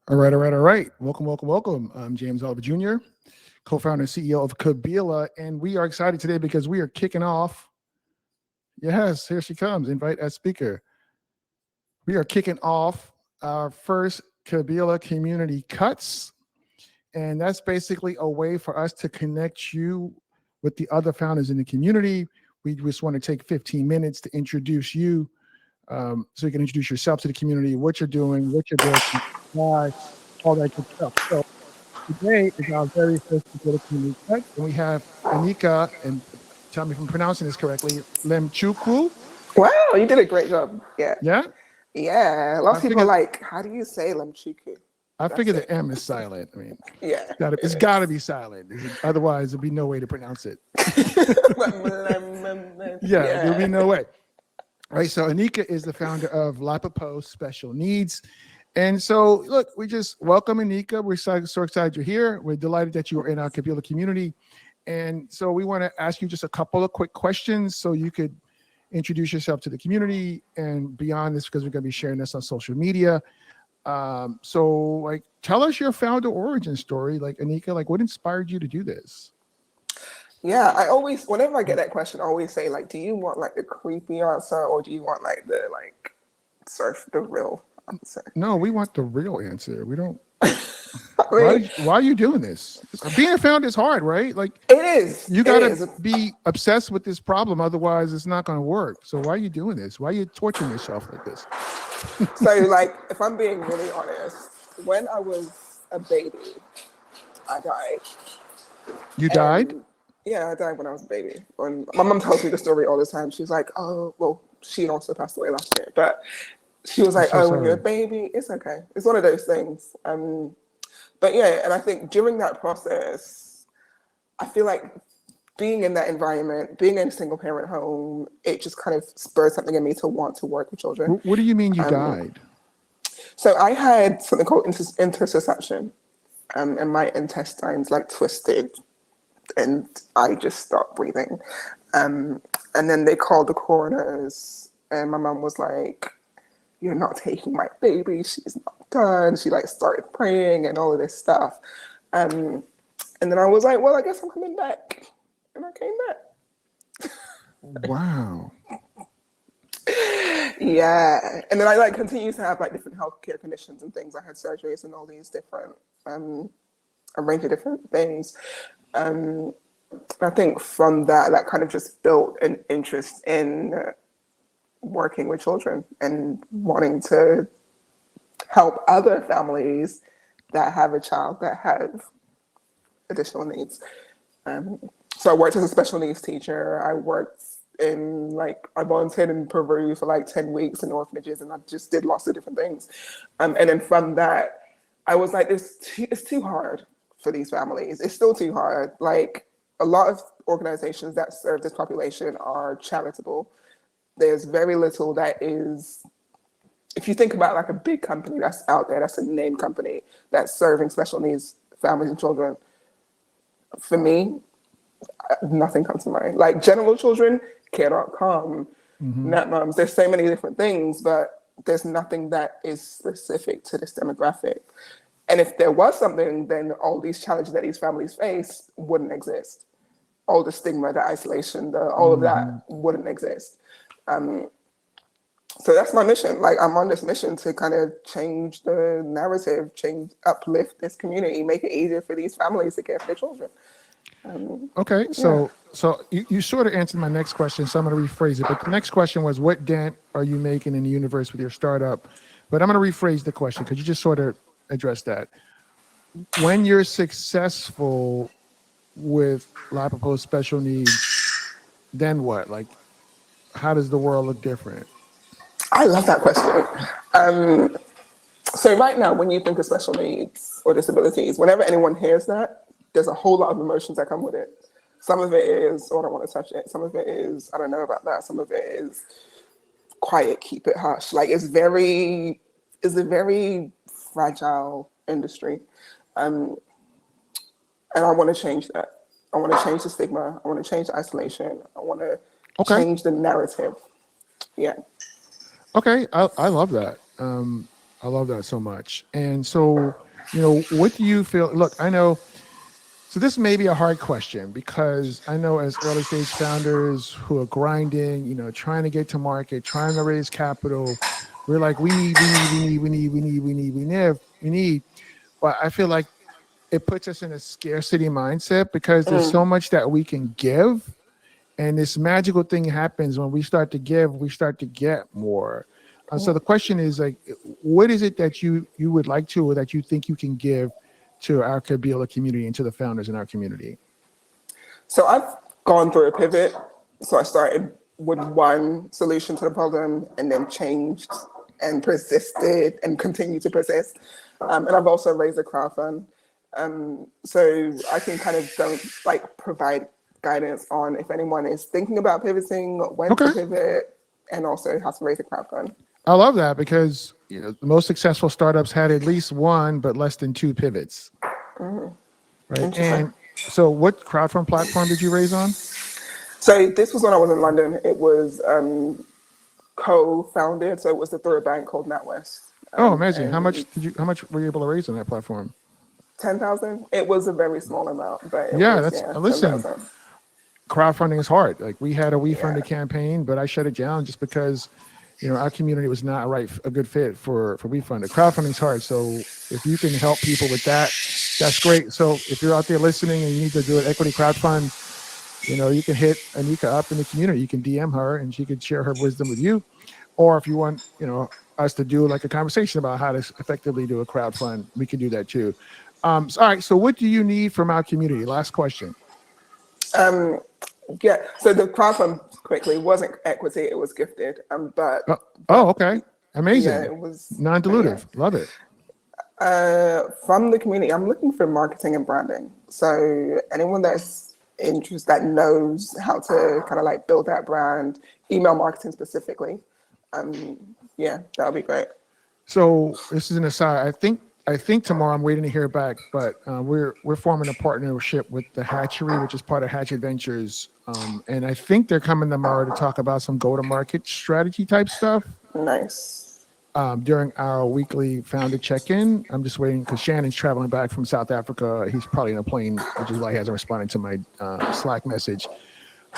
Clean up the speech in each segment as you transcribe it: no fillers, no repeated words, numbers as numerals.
All right. Welcome. I'm James Oliver Jr., co-founder and CEO of Kabila, and we are excited today because we are kicking off. Yes, here she comes. Invite as speaker. We are kicking off our first Kabila Community Cuts, and that's basically a way for us to connect you with the other founders in the community. We just want to take 15 minutes to introduce you, so you can introduce yourself to the community, what you're doing, what you're doing, why, all that good stuff. So today is our very first Kabila Community Cut, and we have Anike, and tell me if I'm pronouncing this correctly, Mlemchukwu. Wow, you did a great job. Yeah. Yeah? Yeah. A lot I of people are figured, like, how do you say Lemchuku? I That's figured the it. M is silent. I mean, Yeah. it's It got to be silent. Otherwise, there'd be no way to pronounce it. Yeah, there'll be Yeah. no way. Right. So Anike is the founder of Lapapoe Special Needs. And so, look, we just welcome Anike. We're so excited you're here. We're delighted that you are in our Kabila community. And so we want to ask you just a couple of quick questions so you could introduce yourself to the community and beyond this, because we're going to be sharing this on social media. So tell us your founder origin story. Like, Anike, like, what inspired you to do this? Yeah. Whenever I get that question, I always say, like, do you want like the creepy answer or do you want like the real answer? No, we want the real answer. We don't. I mean, Why are you doing this? Being a founder is hard, right? Like, it is. you It got is. to be obsessed with this problem. Otherwise, it's not going to work. So why are you doing this? Why are you torturing yourself like this? So, like, if I'm being really honest, when I was a baby, I died. You died? And yeah, I died when I was a baby. When my mom tells me the story all the time, she's like, "Oh, well, she also passed away last year." But she was I'm like, so "Oh, when you're a sorry. baby, it's okay. It's one of those things." But yeah, and I think during that process, I feel like being in that environment, being in a single parent home, it just kind of spurred something in me to want to work with children. What do you mean you Um, died? so I had something called interception, and my intestines like twisted and I just stopped breathing. And then they called the coroners, and my mom was like, "You're not taking my baby. She's not done." She like started praying and all of this stuff. Um, and then I was like, "Well, I guess I'm coming back," and I came back. Wow. Yeah, and then I like continued to have like different healthcare conditions and things. I had surgeries and all these different a range of different things. Um, I think from that kind of just built an interest in working with children and wanting to help other families that have a child that have additional needs. So I worked as a special needs teacher. I volunteered in Peru for like 10 weeks in orphanages, and I just did lots of different things. And then from that, I was like, it's too hard for these families. It's still too hard. Like, a lot of organizations that serve this population are charitable. There's very little that is, if you think about like a big company that's out there, that's a name company that's serving special needs families and children. For me, nothing comes to mind. Like general children, care.com, Hmm. net moms, there's so many different things, but there's nothing that is specific to this demographic. And if there was something, then all these challenges that these families face wouldn't exist. All the stigma, the isolation, all of Hmm. that wouldn't exist. Um, so that's my mission. Like, I'm on this mission to kind of change the narrative, uplift this community, make it easier for these families to care for their children. Okay. Yeah. So you sort of answered my next question. So I'm going to rephrase it. But the next question was, what dent are you making in the universe with your startup? But I'm going to rephrase the question because you just sort of addressed that. When you're successful with Lapapoe Special Needs, then what? Like, how does the world look different? I love that question. So right now, when you think of special needs or disabilities, whenever anyone hears that, there's a whole lot of emotions that come with it. Some of it is, oh, I don't want to touch it. Some of it is, I don't know about that. Some of it is quiet, keep it hush. Like it's a very fragile industry. Um, and I want to change that. I want to change the stigma. I want to change the isolation. I want to Okay. change the narrative. Yeah. Okay. I love that. I love that so much. And so, what do you feel? Look, I know. So this may be a hard question because I know as early stage founders who are grinding, trying to get to market, trying to raise capital, we're like, we need. But I feel like it puts us in a scarcity mindset because there's so much that we can give. And this magical thing happens when we start to give, we start to get more. So the question is like, what is it that you would like to, or that you think you can give to our Kabila community and to the founders in our community? So I've gone through a pivot. So I started with one solution to the problem and then changed and persisted and continue to persist. And I've also raised a crowdfund. So I can kind of provide guidance on if anyone is thinking about pivoting, when to pivot, and also how to raise a crowdfund. I love that because the most successful startups had at least one, but less than two pivots. Right. And so what crowdfund platform did you raise on? So this was when I was in London. It was co-founded. So it was through a bank called NatWest. Amazing. How much were you able to raise on that platform? 10,000. It was a very small amount, but listen, crowdfunding is hard. Like we had a WeFunded campaign, but I shut it down just because our community was not a good fit for WeFunded. Crowdfunding is hard. So if you can help people with that, that's great. So if you're out there listening and you need to do an equity crowdfund, you can hit Anike up in the community. You can DM her and she could share her wisdom with you. Or if you want, us to do like a conversation about how to effectively do a crowdfund, we can do that too. All right. So what do you need from our community? Last question. So the crowdfund quickly wasn't equity; it was gifted. But okay, amazing. Yeah, it was non-dilutive. Love it. From the community, I'm looking for marketing and branding. So anyone that's interested, that knows how to kind of build that brand, email marketing specifically. That would be great. So this is an aside. I think tomorrow I'm waiting to hear back, but we're forming a partnership with the Hatchery, which is part of Hatch Adventures. And I think they're coming tomorrow to talk about some go-to-market strategy type stuff. Nice. During our weekly founder check-in. I'm just waiting because Shannon's traveling back from South Africa. He's probably in a plane, which is why he hasn't responded to my Slack message.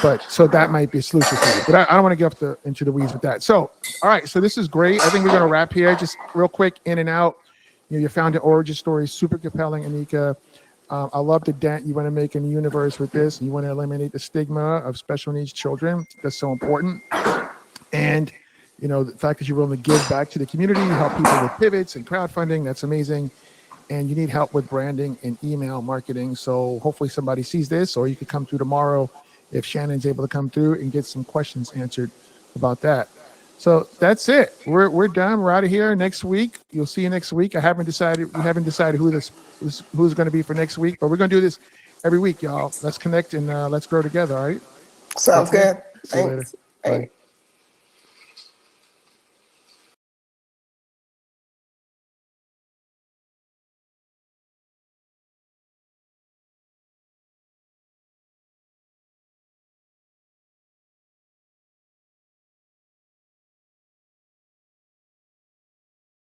But so that might be a solution for you. But I don't want to get into the weeds with that. So, all right. So this is great. I think we're going to wrap here. Just real quick, in and out. Your founder origin story is super compelling, Anike. I love the dent you want to make in the universe with this. You want to eliminate the stigma of special needs children. That's so important. And, the fact that you're willing to give back to the community, help people with pivots and crowdfunding, that's amazing. And you need help with branding and email marketing. So hopefully somebody sees this, or you could come through tomorrow if Shannon's able to come through and get some questions answered about that. So that's it. We're done. We're out of here. Next week, you'll see you next week. We haven't decided who's going to be for next week, but we're going to do this every week, y'all. Let's connect and let's grow together. All right. Sounds good. See you later. Bye.